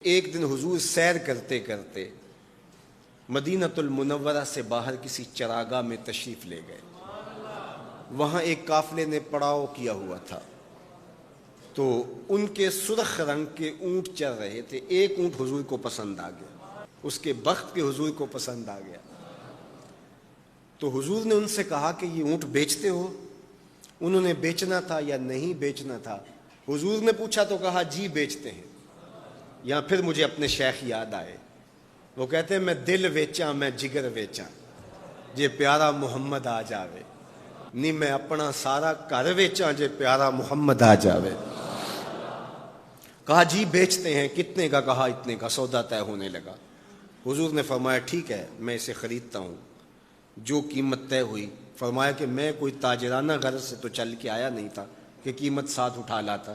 ایک دن حضور سیر کرتے کرتے مدینۃ المنورہ سے باہر کسی چراگاہ میں تشریف لے گئے. وہاں ایک قافلے نے پڑاؤ کیا ہوا تھا، تو ان کے سرخ رنگ کے اونٹ چل رہے تھے. ایک اونٹ حضور کو پسند آ گیا، اس کے بخت کے حضور کو پسند آ گیا. تو حضور نے ان سے کہا کہ یہ اونٹ بیچتے ہو؟ انہوں نے بیچنا تھا یا نہیں بیچنا تھا. حضور نے پوچھا تو کہا جی بیچتے ہیں. یا پھر مجھے اپنے شیخ یاد آئے، وہ کہتے ہیں میں دل ویچاں میں جگر ویچاں جے پیارا محمد آ جاوے، نہیں میں اپنا سارا گھر ویچاں جے پیارا محمد آ جاوے. کہا جی بیچتے ہیں. کتنے کا؟ کہا اتنے کا. سودا طے ہونے لگا. حضور نے فرمایا ٹھیک ہے میں اسے خریدتا ہوں. جو قیمت طے ہوئی، فرمایا کہ میں کوئی تاجرانہ غرض سے تو چل کے آیا نہیں تھا کہ قیمت ساتھ اٹھا لاتا.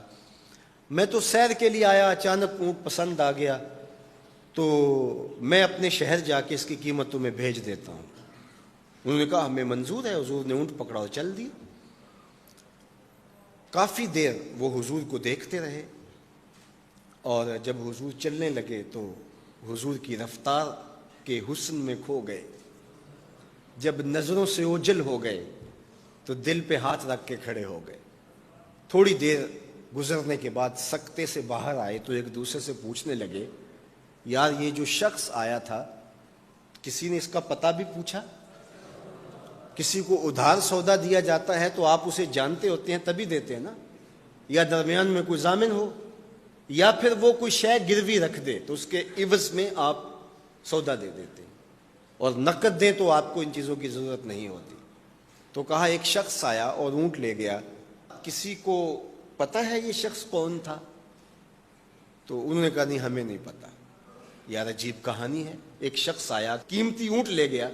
میں تو سیر کے لیے آیا، اچانک اونٹ پسند آ گیا تو میں اپنے شہر جا کے اس کی قیمت تمہیں بھیج دیتا ہوں. انہوں نے کہا ہمیں منظور ہے. حضور نے اونٹ پکڑا اور چل دی. کافی دیر وہ حضور کو دیکھتے رہے، اور جب حضور چلنے لگے تو حضور کی رفتار کے حسن میں کھو گئے. جب نظروں سے اوجھل ہو گئے تو دل پہ ہاتھ رکھ کے کھڑے ہو گئے. تھوڑی دیر گزرنے کے بعد سکتے سے باہر آئے تو ایک دوسرے سے پوچھنے لگے یار یہ جو شخص آیا تھا کسی نے اس کا پتہ بھی پوچھا؟ کسی کو ادھار سودا دیا جاتا ہے تو آپ اسے جانتے ہوتے ہیں تبھی دیتے ہیں نا، یا درمیان میں کوئی ضامن ہو، یا پھر وہ کوئی شے گروی رکھ دے تو اس کے عوض میں آپ سودا دے دیتے ہیں، اور نقد دیں تو آپ کو ان چیزوں کی ضرورت نہیں ہوتی. تو کہا ایک شخص آیا اور اونٹ لے گیا، کسی کو پتہ ہے یہ شخص کون تھا؟ تو انہوں نے کہا نہیں ہمیں نہیں پتا. یار عجیب کہانی ہے، ایک شخص آیا قیمتی اونٹ لے گیا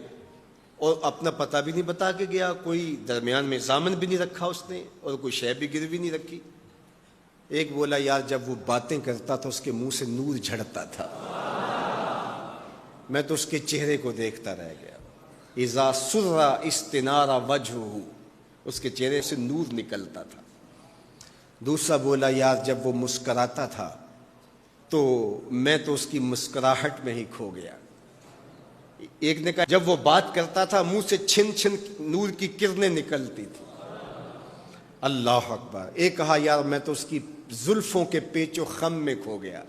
اور اپنا پتہ بھی نہیں بتا کے گیا، کوئی درمیان میں ضامن بھی نہیں رکھا اس نے، اور کوئی شے بھی گروی نہیں رکھی. ایک بولا یار جب وہ باتیں کرتا تھا اس کے منہ سے نور جھڑتا تھا، میں تو اس کے چہرے کو دیکھتا رہ گیا. اذا سر استنار وجہہ، اس کے چہرے سے نور نکلتا تھا. دوسرا بولا یار جب وہ مسکراتا تھا تو میں تو اس کی مسکراہٹ میں ہی کھو گیا. ایک نے کہا جب وہ بات کرتا تھا منہ سے چھن چھن نور کی کرنیں نکلتی تھی. اللہ اکبر. ایک کہا یار میں تو اس کی زلفوں کے پیچ و خم میں کھو گیا.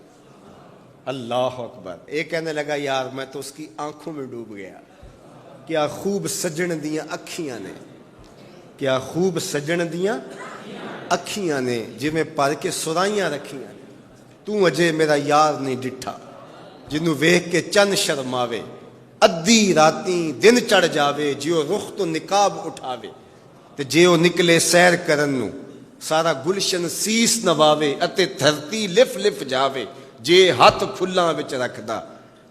اللہ اکبر. ایک کہنے لگا یار میں تو اس کی آنکھوں میں ڈوب گیا. کیا خوب سجن دیاں اکھیاں نے، کیا خوب سجن دیاں اکھیاں نے جویں پر کے سرائیاں رکھیاں نے. تو اجے میرا یار نہیں ڈٹھا جنوں ویکھ کے چن شرماوے. ادھی راتیں دن چڑھ جاوے جیو رخ تو نقاب اٹھاوے. تے جے او نکلے سیر کرن نو سارا گلشن سیس نواوے اتے دھرتی لف لف جاوے. جے ہاتھ پھلاں وچ رکھدا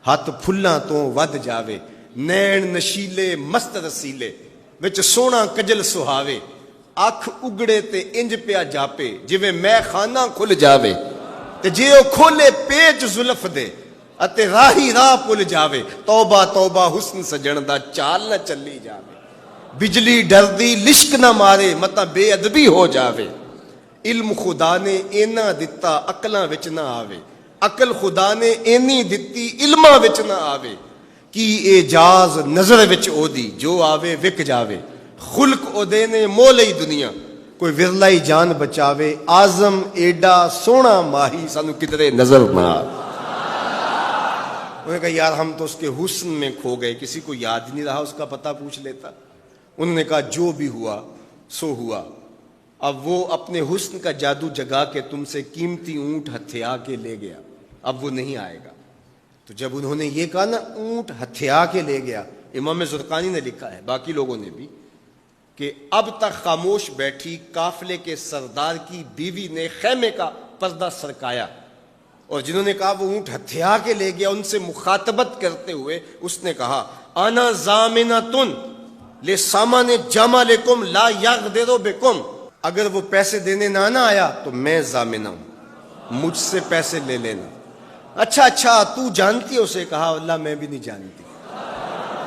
ہاتھ پھلاں تو ود جاوے. نین نشیلے مست رسیلے وچ سونا کجل سہاوے. اکھ اگڑے تے انج پیا جاپے جویں میں خانہ کھل جاوے. تے جے او کھولے پیچ زلف دے اتے راہی راہ پل جاوے. توبہ توبہ حسن سجن دا چال نہ چلی جاوے. بجلی ڈردی لشک نہ مارے متا بے ادبی ہو جاوے. علم خدا نے اینا دتا عقلاں وچ نہ آوے. عقل خدا نے اینی دتی علماں وچ نہ آوے. کی اعجاز نظر وچ او دی جو آوے وک جاوے. خلق او دے نے مولئی دنیا کوئی ورلائی جان بچاوے. آزم ایڈا سونا ماہی سانو کدرے نظر نہ آوے. انہوں نے کہا یار ہم تو اس کے حسن میں کھو گئے، کسی کو یاد ہی نہیں رہا اس کا پتہ پوچھ لیتا. انہوں نے کہا جو بھی ہوا سو ہوا. اب وہ اپنے حسن کا جادو جگا کے تم سے قیمتی اونٹ ہتھیا کے لے گیا، اب وہ نہیں آئے گا. تو جب انہوں نے یہ کہا نا اونٹ ہتھیا کے لے گیا، امام زرقانی نے لکھا ہے باقی لوگوں نے بھی کہ اب تک خاموش بیٹھی قافلے کے سردار کی بیوی نے خیمے کا پردہ سرکایا، اور جنہوں نے کہا وہ اونٹ ہتھیا کے لے گیا ان سے مخاطبت کرتے ہوئے اس نے کہا انا ضامنۃ لسامان جمالکم لا یغدر بکم. اگر وہ پیسے دینے نہ آیا تو میں ضامنہ ہوں، مجھ سے پیسے لے لینا. اچھا تو جانتی ہے اسے؟ کہا اللہ میں بھی نہیں جانتی.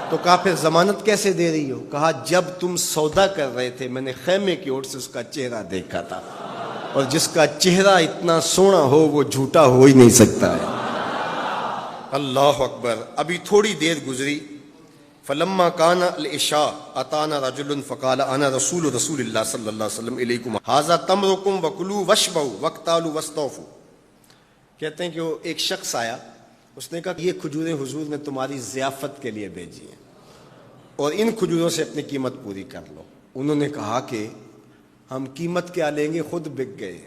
تو کہا پھر ضمانت کیسے دے رہی ہو؟ کہا جب تم سودا کر رہے تھے میں نے خیمے کی اوٹ سے اس کا چہرہ دیکھا تھا، اور جس کا چہرہ اتنا سونا ہو وہ جھوٹا ہو ہی نہیں سکتا ہے. اللہ اکبر. ابھی تھوڑی دیر گزری. فلما کان العشاء اتانا رجل فقال انا رسول اللہ صلی اللہ علیہ وسلم الیکم ھذا تمرکم وکلوا واشبعوا واقتالوا واستوفوا. کہتے ہیں کہ وہ ایک شخص آیا, اس نے کہا کہ یہ کھجوریں حضور نے تمہاری ضیافت کے لیے بھیجی ہیں اور ان کھجوروں سے اپنی قیمت پوری کر لو. انہوں نے کہا کہ ہم قیمت کیا لیں گے, خود بک گئے,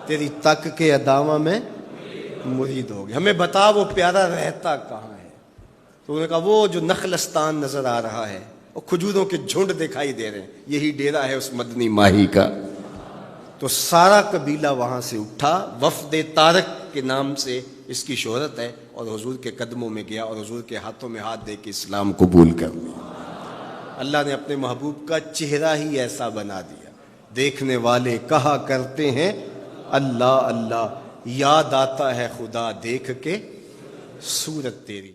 تیری تک کے ادامہ میں مرید ہو گئے, ہمیں بتا وہ پیارا رہتا کہاں ہے. تو انہوں نے کہا وہ جو نخلستان نظر آ رہا ہے, وہ کھجوروں کے جھنڈ دکھائی دے رہے ہیں, یہی ڈیرا ہے اس مدنی ماہی کا. تو سارا قبیلہ وہاں سے اٹھا, وفد طارق کے نام سے اس کی شہرت ہے, اور حضور کے قدموں میں گیا اور حضور کے ہاتھوں میں ہاتھ دے کے اسلام قبول کر لیا. اللہ نے اپنے محبوب کا چہرہ ہی ایسا بنا دیا, دیکھنے والے کہا کرتے ہیں اللہ اللہ, یاد آتا ہے خدا دیکھ کے صورت تیری.